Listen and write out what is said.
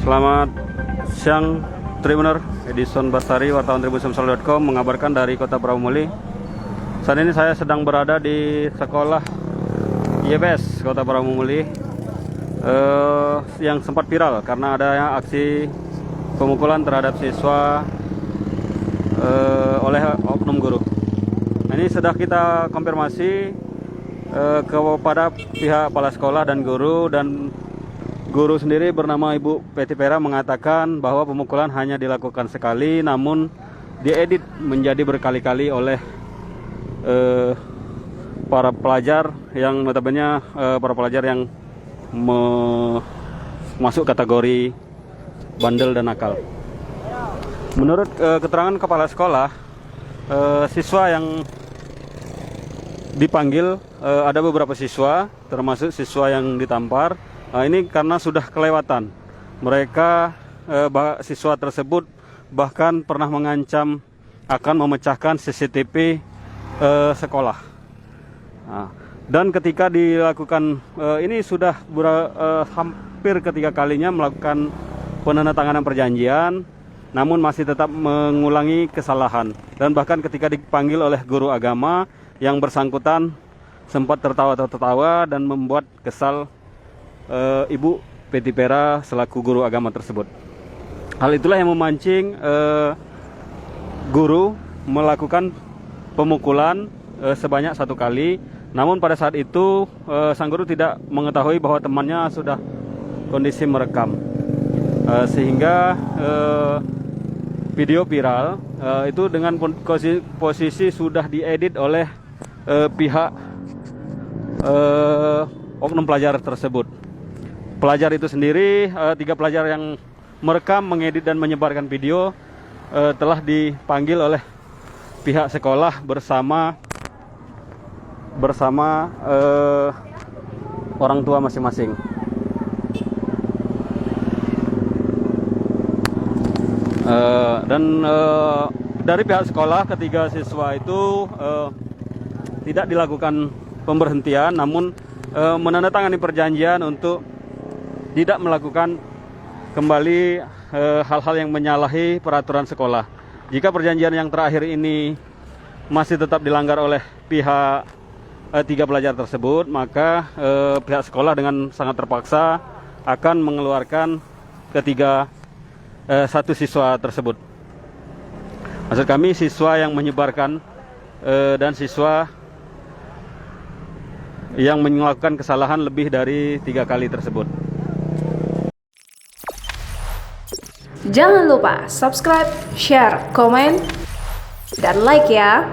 Selamat siang Tribuner, Edison Bastari, wartawan tribunsamsel.com mengabarkan dari Kota Prabu-Muli. Saat ini saya sedang berada di sekolah YBS Kota Prabu-Muli yang sempat viral karena adanya aksi pemukulan terhadap siswa oleh oknum guru. Ini sudah kita konfirmasi kepada pihak kepala sekolah dan guru, dan guru sendiri bernama Ibu Petipera mengatakan bahwa pemukulan hanya dilakukan sekali, namun diedit menjadi berkali-kali oleh para pelajar yang notabene para pelajar yang masuk kategori bandel dan nakal. Menurut keterangan kepala sekolah, siswa yang dipanggil ada beberapa siswa, termasuk siswa yang ditampar. Ini karena sudah kelewatan. Mereka siswa tersebut bahkan pernah mengancam akan memecahkan CCTV sekolah. Dan ketika dilakukan ini sudah hampir ketiga kalinya melakukan penandatanganan perjanjian, namun masih tetap mengulangi kesalahan. Dan bahkan ketika dipanggil oleh guru agama, yang bersangkutan sempat tertawa-tertawa dan membuat kesal Ibu Petipera selaku guru agama tersebut. Hal itulah yang memancing guru melakukan pemukulan sebanyak 1 kali. Namun pada saat itu sang guru tidak mengetahui bahwa temannya sudah kondisi merekam, sehingga video viral itu dengan posisi sudah diedit oleh pihak oknum pelajar tersebut. Pelajar itu sendiri, 3 pelajar yang merekam, mengedit dan menyebarkan video telah dipanggil oleh pihak sekolah bersama orang tua masing-masing. Dari pihak sekolah, ketiga siswa itu tidak dilakukan pemberhentian, namun menandatangani perjanjian untuk tidak melakukan kembali hal-hal yang menyalahi peraturan sekolah. Jika perjanjian yang terakhir ini masih tetap dilanggar oleh pihak 3 pelajar tersebut, maka pihak sekolah dengan sangat terpaksa akan mengeluarkan satu siswa tersebut. Maksud kami siswa yang menyebarkan dan siswa yang melakukan kesalahan lebih dari 3 kali tersebut. Jangan lupa subscribe, share, komen, dan like ya.